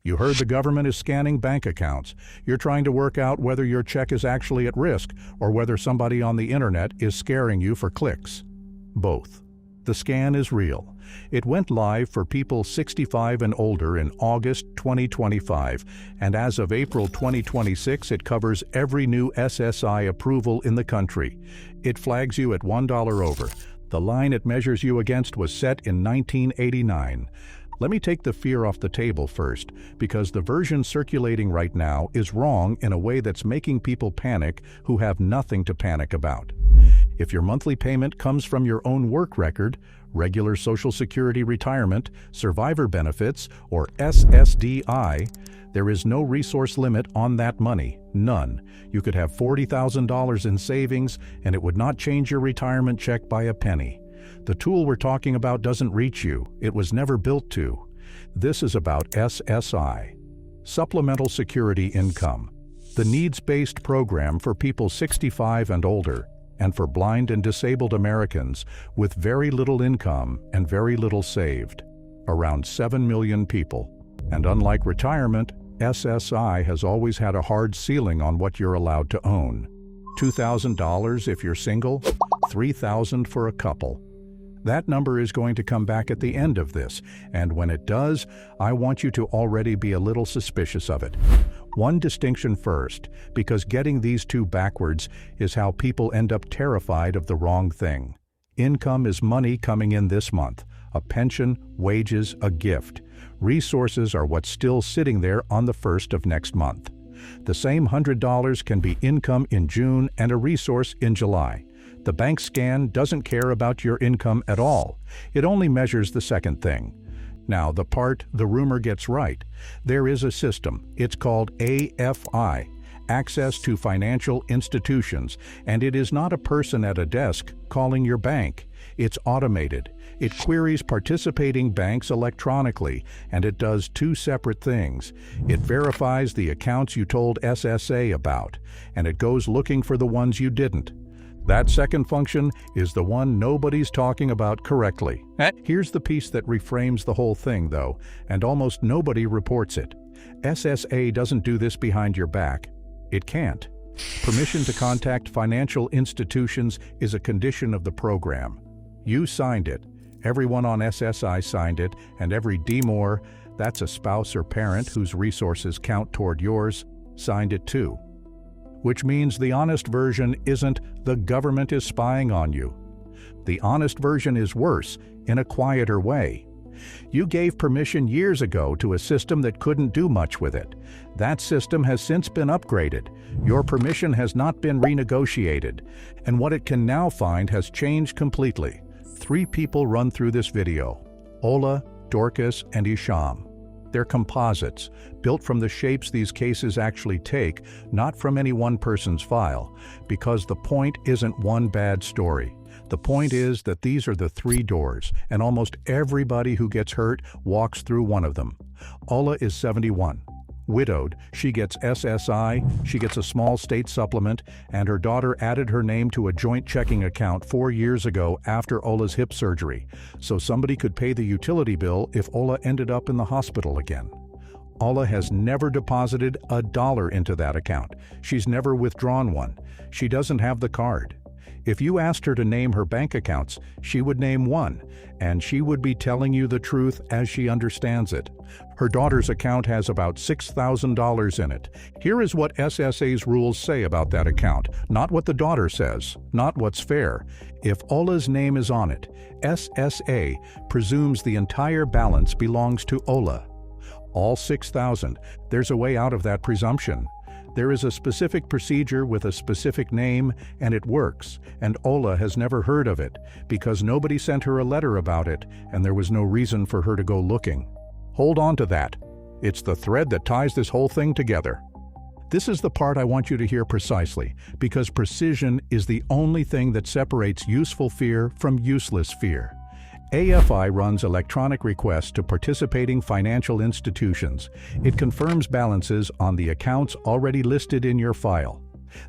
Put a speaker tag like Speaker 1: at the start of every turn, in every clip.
Speaker 1: You heard the government is scanning bank accounts. You're trying to work out whether your check is actually at risk or whether somebody on the internet is scaring you for clicks. Both. The scan is real. It went live for people 65 and older in August 2025, and as of April 2026, it covers every new SSI approval in the country. It flags you at $1 over. The line it measures you against was set in 1989. Let me take the fear off the table first, because the version circulating right now is wrong in a way that's making people panic who have nothing to panic about. If your monthly payment comes from your own work record, regular Social Security retirement, survivor benefits, or SSDI, there is no resource limit on that money, none. You could have $40,000 in savings, and it would not change your retirement check by a penny. The tool we're talking about doesn't reach you. It was never built to. This is about SSI, Supplemental Security Income, the needs-based program for people 65 and older, and for blind and disabled Americans with very little income and very little saved, around 7 million people. And unlike retirement, SSI has always had a hard ceiling on what you're allowed to own. $2,000 if you're single, $3,000 for a couple. That number is going to come back at the end of this, and when it does, I want you to already be a little suspicious of it. One distinction first, because getting these two backwards is how people end up terrified of the wrong thing. Income is money coming in this month, a pension, wages, a gift. Resources are what's still sitting there on the 1st of next month. The same $100 can be income in June and a resource in July. The bank scan doesn't care about your income at all. It only measures the second thing. Now, the part the rumor gets right. There is a system. It's called AFI, Access to Financial Institutions, and it is not a person at a desk calling your bank. It's automated. It queries participating banks electronically, and it does two separate things. It verifies the accounts you told SSA about, and it goes looking for the ones you didn't. That second function is the one nobody's talking about correctly. Here's the piece that reframes the whole thing, though, and almost nobody reports it. SSA doesn't do this behind your back. It can't. Permission to contact financial institutions is a condition of the program. You signed it. Everyone on SSI signed it, and every DMOR, that's a spouse or parent whose resources count toward yours, signed it too. Which means the honest version isn't the government is spying on you. The honest version is worse, in a quieter way. You gave permission years ago to a system that couldn't do much with it. That system has since been upgraded. Your permission has not been renegotiated, and what it can now find has changed completely. 3 people run through this video: Ola, Dorcas, and Isham. They're composites, built from the shapes these cases actually take, not from any one person's file, because the point isn't one bad story. The point is that these are the 3 doors, and almost everybody who gets hurt walks through one of them. Ola is 71. Widowed, she gets SSI, she gets a small state supplement, and her daughter added her name to a joint checking account 4 years ago after Ola's hip surgery, so somebody could pay the utility bill if Ola ended up in the hospital again. Ola has never deposited $1 into that account. She's never withdrawn one. She doesn't have the card. If you asked her to name her bank accounts, she would name one, and she would be telling you the truth as she understands it. Her daughter's account has about $6,000 in it. Here is what SSA's rules say about that account, not what the daughter says, not what's fair. If Ola's name is on it, SSA presumes the entire balance belongs to Ola. All $6,000. There's a way out of that presumption. There is a specific procedure with a specific name, and it works, and Ola has never heard of it, because nobody sent her a letter about it, and there was no reason for her to go looking. Hold on to that. It's the thread that ties this whole thing together. This is the part I want you to hear precisely, because precision is the only thing that separates useful fear from useless fear. AFI runs electronic requests to participating financial institutions. It confirms balances on the accounts already listed in your file.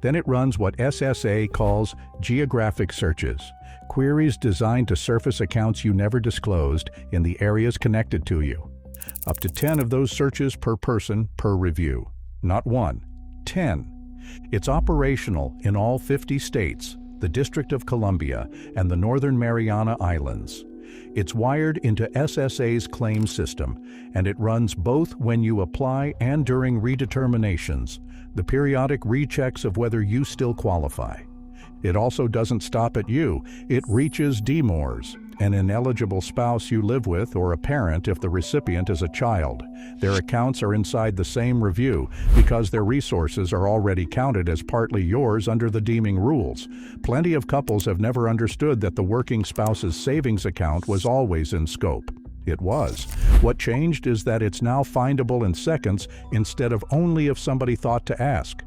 Speaker 1: Then it runs what SSA calls geographic searches, queries designed to surface accounts you never disclosed in the areas connected to you. Up to 10 of those searches per person per review. Not 1, 10. It's operational in all 50 states, the District of Columbia, and the Northern Mariana Islands. It's wired into SSA's claim system, and it runs both when you apply and during redeterminations, the periodic rechecks of whether you still qualify. It also doesn't stop at you. It reaches DMORs, an ineligible spouse you live with, or a parent if the recipient is a child. Their accounts are inside the same review because their resources are already counted as partly yours under the deeming rules. Plenty of couples have never understood that the working spouse's savings account was always in scope. It was. What changed is that it's now findable in seconds instead of only if somebody thought to ask.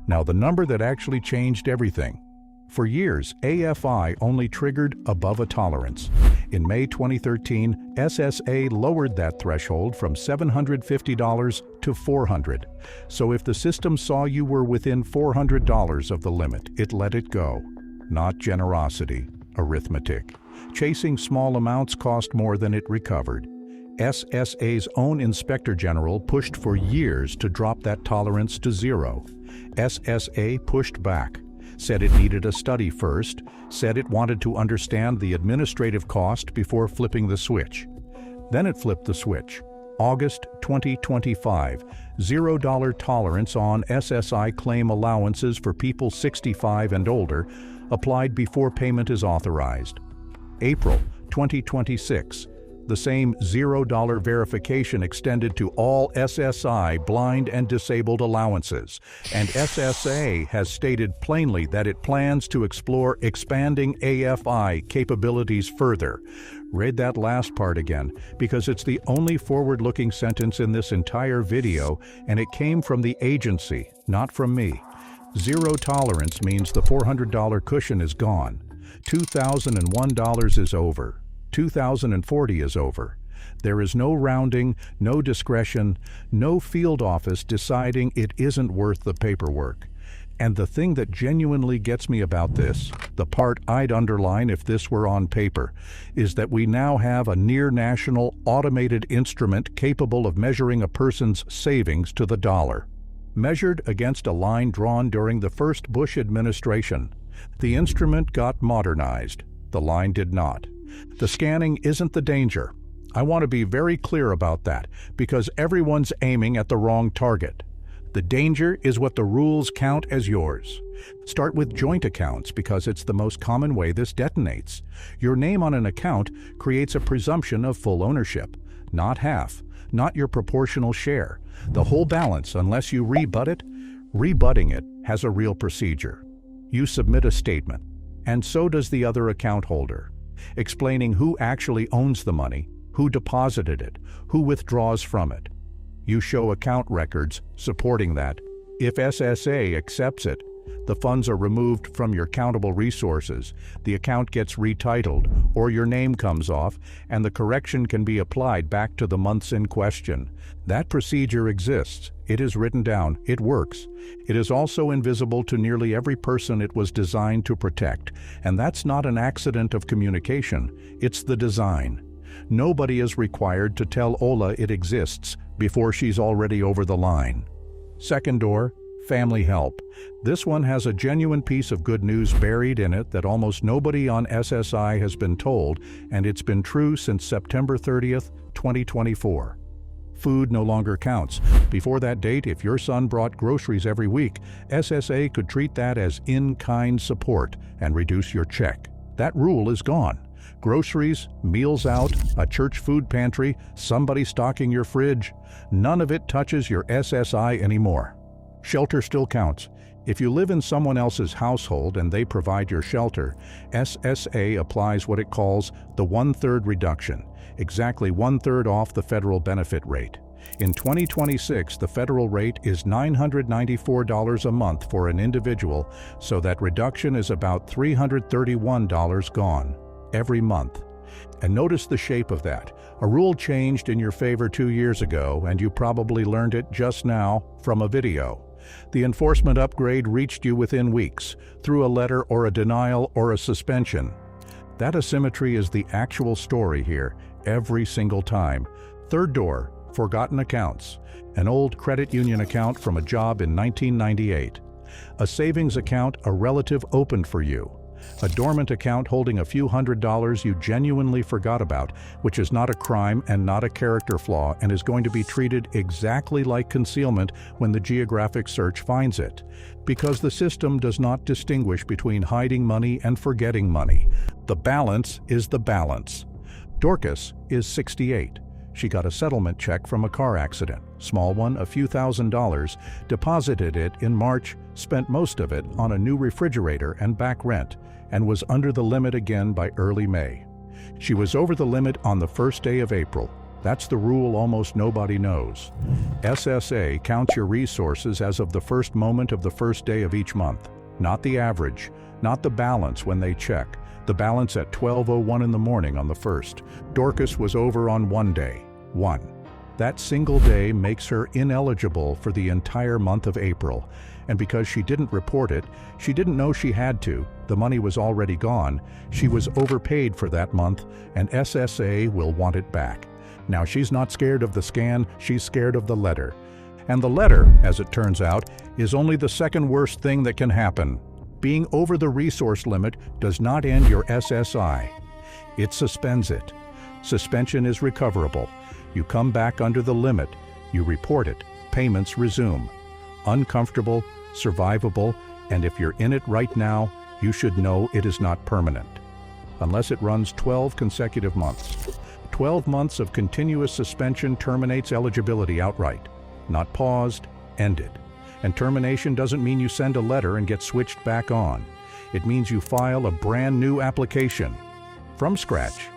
Speaker 1: Now, the number that actually changed everything. For years, AFI only triggered above a tolerance. In May 2013, SSA lowered that threshold from $750 to $400. So if the system saw you were within $400 of the limit, it let it go. Not generosity, arithmetic. Chasing small amounts cost more than it recovered. SSA's own Inspector General pushed for years to drop that tolerance to zero. SSA pushed back. Said it needed a study first, said it wanted to understand the administrative cost before flipping the switch. Then it flipped the switch. August 2025, $0 tolerance on SSI claim allowances for people 65 and older, applied before payment is authorized. April 2026, the same $0 verification extended to all SSI blind and disabled allowances, and SSA has stated plainly that it plans to explore expanding AFI capabilities further. Read that last part again, because it's the only forward-looking sentence in this entire video, and it came from the agency, not from me. Zero tolerance means the $400 cushion is gone. $2,001 is over. $2,040 is over. There is no rounding, no discretion, no field office deciding it isn't worth the paperwork. And the thing that genuinely gets me about this, the part I'd underline if this were on paper, is that we now have a near-national automated instrument capable of measuring a person's savings to the dollar. Measured against a line drawn during the first Bush administration. The instrument got modernized. The line did not. The scanning isn't the danger. I want to be very clear about that, because everyone's aiming at the wrong target. The danger is what the rules count as yours. Start with joint accounts because it's the most common way this detonates. Your name on an account creates a presumption of full ownership, not half, not your proportional share. The whole balance, unless you rebut it. Rebutting it has a real procedure. You submit a statement, and so does the other account holder, explaining who actually owns the money, who deposited it, who withdraws from it. You show account records supporting that. If SSA accepts it, the funds are removed from your countable resources, the account gets retitled, or your name comes off, and the correction can be applied back to the months in question. That procedure exists. It is written down. It works. It is also invisible to nearly every person it was designed to protect, and that's not an accident of communication. It's the design. Nobody is required to tell Ola it exists before she's already over the line. Second door, family help. This one has a genuine piece of good news buried in it that almost nobody on SSI has been told, and it's been true since September 30th, 2024. Food no longer counts. Before that date, if your son brought groceries every week, SSA could treat that as in-kind support and reduce your check. That rule is gone. Groceries, meals out, a church food pantry, somebody stocking your fridge, none of it touches your SSI anymore. Shelter still counts. If you live in someone else's household and they provide your shelter, SSA applies what it calls the 1/3 reduction, exactly 1/3 off the federal benefit rate. In 2026, the federal rate is $994 a month for an individual, so that reduction is about $331 gone every month. And notice the shape of that. A rule changed in your favor 2 years ago, and you probably learned it just now from a video. The enforcement upgrade reached you within weeks, through a letter or a denial or a suspension. That asymmetry is the actual story here, every single time. Third door, Forgotten accounts. An old credit union account from a job in 1998. A savings account a relative opened for you. A dormant account holding a few $100s you genuinely forgot about, which is not a crime and not a character flaw and is going to be treated exactly like concealment when the geographic search finds it. Because the system does not distinguish between hiding money and forgetting money. The balance is the balance. Dorcas is 68. She got a settlement check from a car accident, small one, a few $1,000s, deposited it in March, spent most of it on a new refrigerator and back rent, and was under the limit again by early May. She was over the limit on the first day of April. That's the rule almost nobody knows. SSA counts your resources as of the first moment of the first day of each month, not the average, not the balance when they check. The balance at 12:01 in the morning on the 1st. Dorcas was over on one day. One. That single day makes her ineligible for the entire month of April. And because she didn't report it, she didn't know she had to, the money was already gone, she was overpaid for that month, and SSA will want it back. Now she's not scared of the scan, she's scared of the letter. And the letter, as it turns out, is only the second worst thing that can happen. Being over the resource limit does not end your SSI. It suspends it. Suspension is recoverable. You come back under the limit. You report it. Payments resume. Uncomfortable, survivable, and if you're in it right now, you should know it is not permanent. Unless it runs 12 consecutive months. 12 months of continuous suspension terminates eligibility outright. Not paused, ended. And termination doesn't mean you send a letter and get switched back on. It means you file a brand new application. From scratch.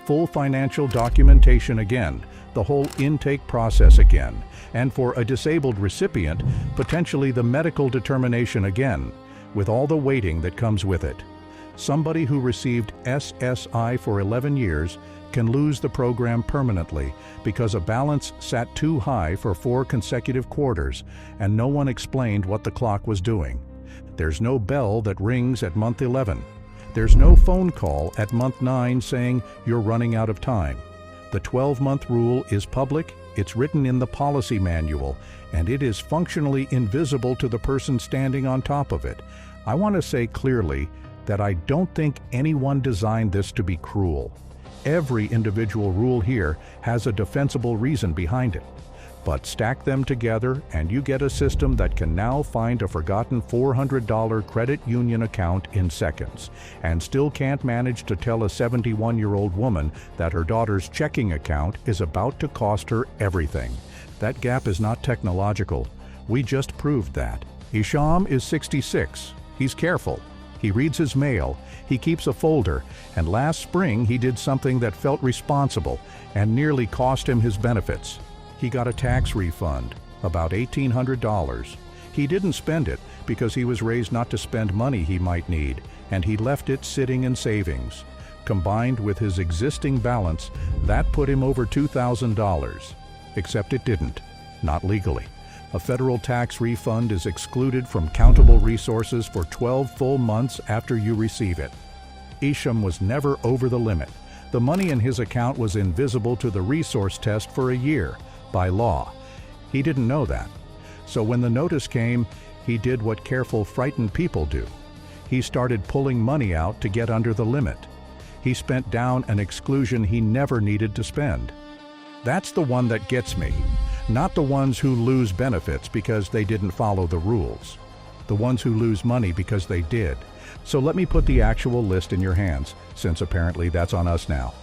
Speaker 1: Full financial documentation again. The whole intake process again. And for a disabled recipient, potentially the medical determination again, with all the waiting that comes with it. Somebody who received SSI for 11 years can lose the program permanently because a balance sat too high for 4 consecutive quarters and no one explained what the clock was doing. There's no bell that rings at month 11. There's no phone call at month 9 saying you're running out of time. The 12-month rule is public, it's written in the policy manual, and it is functionally invisible to the person standing on top of it. I want to say clearly that I don't think anyone designed this to be cruel. Every individual rule here has a defensible reason behind it. But stack them together and you get a system that can now find a forgotten $400 credit union account in seconds, and still can't manage to tell a 71-year-old woman that her daughter's checking account is about to cost her everything. That gap is not technological. We just proved that. Isham is 66. He's careful. He reads his mail, he keeps a folder, and last spring he did something that felt responsible and nearly cost him his benefits. He got a tax refund, about $1,800. He didn't spend it because he was raised not to spend money he might need, and he left it sitting in savings. Combined with his existing balance, that put him over $2,000. Except it didn't, not legally. A federal tax refund is excluded from countable resources for 12 full months after you receive it. Isham was never over the limit. The money in his account was invisible to the resource test for a year, by law. He didn't know that. So when the notice came, he did what careful, frightened people do. He started pulling money out to get under the limit. He spent down an exclusion he never needed to spend. That's the one that gets me. Not the ones who lose benefits because they didn't follow the rules. The ones who lose money because they did. So let me put the actual list in your hands, since apparently that's on us now.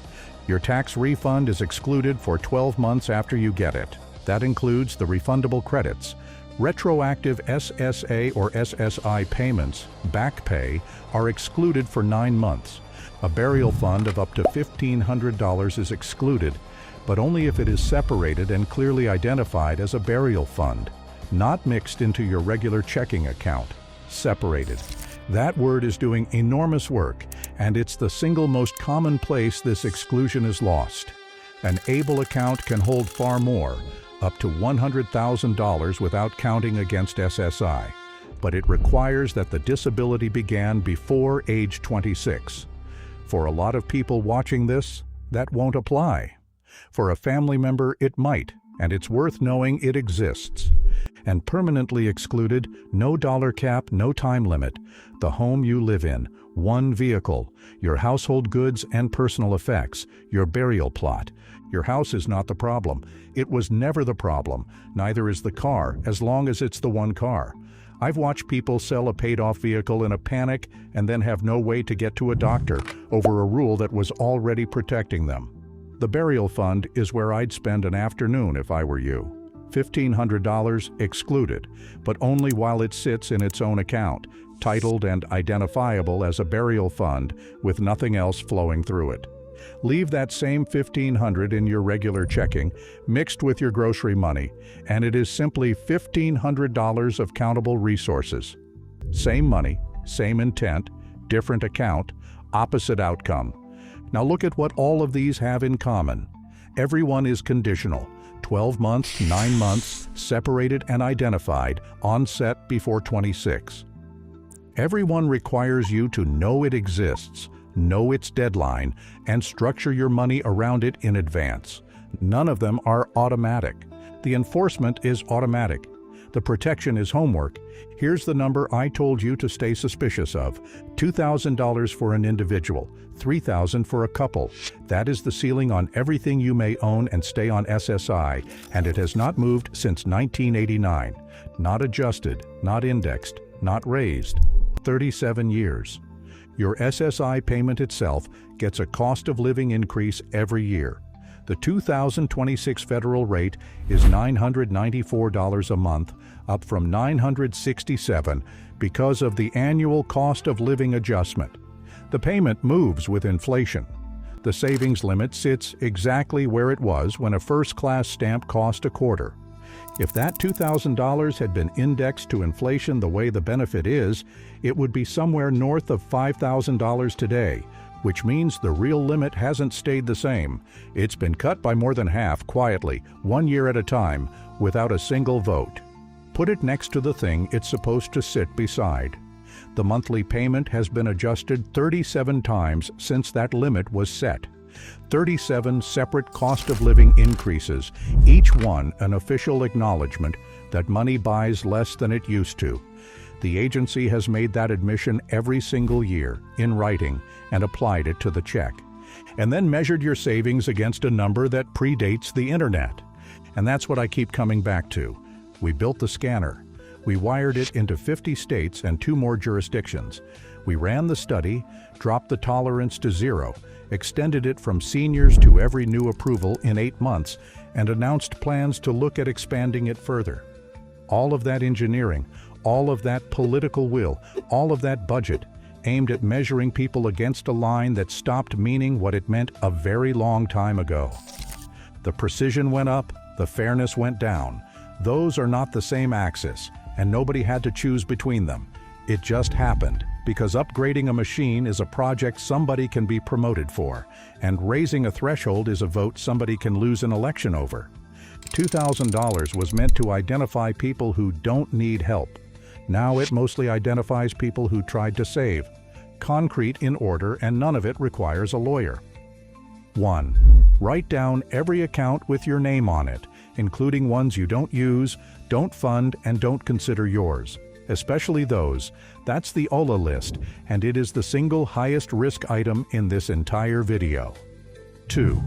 Speaker 1: Your tax refund is excluded for 12 months after you get it. That includes the refundable credits. Retroactive SSA or SSI payments, back pay, are excluded for 9 months. A burial fund of up to $1,500 is excluded, but only if it is separated and clearly identified as a burial fund, not mixed into your regular checking account. Separated. That word is doing enormous work, and it's the single most common place this exclusion is lost. An ABLE account can hold far more, up to $100,000 without counting against SSI, but it requires that the disability began before age 26. For a lot of people watching this, that won't apply. For a family member, it might, and it's worth knowing it exists. And permanently excluded, no dollar cap, no time limit. The home you live in, one vehicle, your household goods and personal effects, your burial plot. Your house is not the problem. It was never the problem. Neither is the car, as long as it's the one car. I've watched people sell a paid-off vehicle in a panic and then have no way to get to a doctor over a rule that was already protecting them. The burial fund is where I'd spend an afternoon if I were you. $1,500 excluded, but only while it sits in its own account, titled and identifiable as a burial fund with nothing else flowing through it. Leave that same $1,500 in your regular checking, mixed with your grocery money, and it is simply $1,500 of countable resources. Same money, same intent, different account, opposite outcome. Now look at what all of these have in common. Everyone is conditional. 12 months, 9 months, separated and identified, onset before 26. Everyone requires you to know it exists, know its deadline, and structure your money around it in advance. None of them are automatic. The enforcement is automatic. The protection is homework. Here's the number I told you to stay suspicious of. $2,000 for an individual, $3,000 for a couple. That is the ceiling on everything you may own and stay on SSI, and it has not moved since 1989. Not adjusted, not indexed, not raised. 37 years. Your SSI payment itself gets a cost of living increase every year. The 2026 federal rate is $994 a month, up from $967 because of the annual cost of living adjustment. The payment moves with inflation. The savings limit sits exactly where it was when a first-class stamp cost a quarter. If that $2,000 had been indexed to inflation the way the benefit is, it would be somewhere north of $5,000 today, which means the real limit hasn't stayed the same. It's been cut by more than half quietly, 1 year at a time, without a single vote. Put it next to the thing it's supposed to sit beside. The monthly payment has been adjusted 37 times since that limit was set. 37 separate cost of living increases, each one an official acknowledgement that money buys less than it used to. The agency has made that admission every single year, in writing, and applied it to the check. And then measured your savings against a number that predates the internet. And that's what I keep coming back to. We built the scanner. We wired it into 50 states and 2 more jurisdictions. We ran the study, dropped the tolerance to 0, extended it from seniors to every new approval in 8 months, and announced plans to look at expanding it further. All of that engineering, all of that political will, all of that budget, aimed at measuring people against a line that stopped meaning what it meant a very long time ago. The precision went up, the fairness went down. Those are not the same axis, and nobody had to choose between them. It just happened, because upgrading a machine is a project somebody can be promoted for, and raising a threshold is a vote somebody can lose an election over. $2,000 was meant to identify people who don't need help. Now it mostly identifies people who tried to save. Concrete in order, and none of it requires a lawyer. 1. Write down every account with your name on it, including ones you don't use, don't fund, and don't consider yours. Especially those. That's the OLA list, and it is the single highest risk item in this entire video. 2.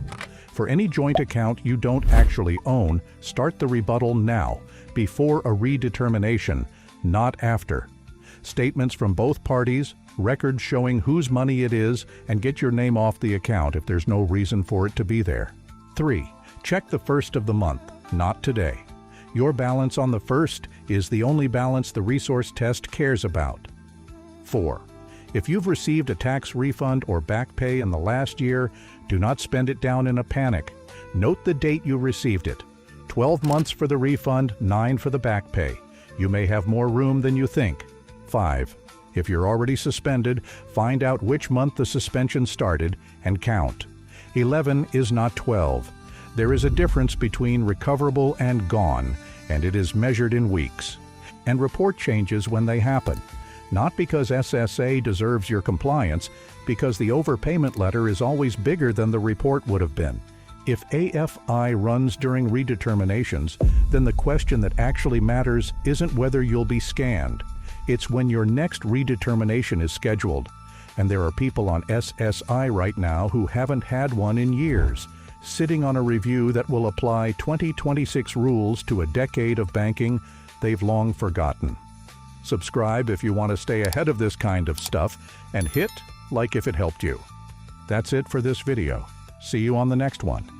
Speaker 1: For any joint account you don't actually own, start the rebuttal now, before a redetermination, not after. Statements from both parties, records showing whose money it is, and get your name off the account if there's no reason for it to be there. 3. Check the first of the month, not today. Your balance on the first is the only balance the resource test cares about. 4. If you've received a tax refund or back pay in the last year, do not spend it down in a panic. Note the date you received it. 12 months for the refund, 9 for the back pay. You may have more room than you think. 5. If you're already suspended, find out which month the suspension started and count. 11 is not 12. There is a difference between recoverable and gone, and it is measured in weeks. And report changes when they happen. Not because SSA deserves your compliance, because the overpayment letter is always bigger than the report would have been. If AFI runs during redeterminations, then the question that actually matters isn't whether you'll be scanned. It's when your next redetermination is scheduled. And there are people on SSI right now who haven't had one in years, sitting on a review that will apply 2026 rules to a decade of banking they've long forgotten. Subscribe if you want to stay ahead of this kind of stuff, and hit like if it helped you. That's it for this video. See you on the next one.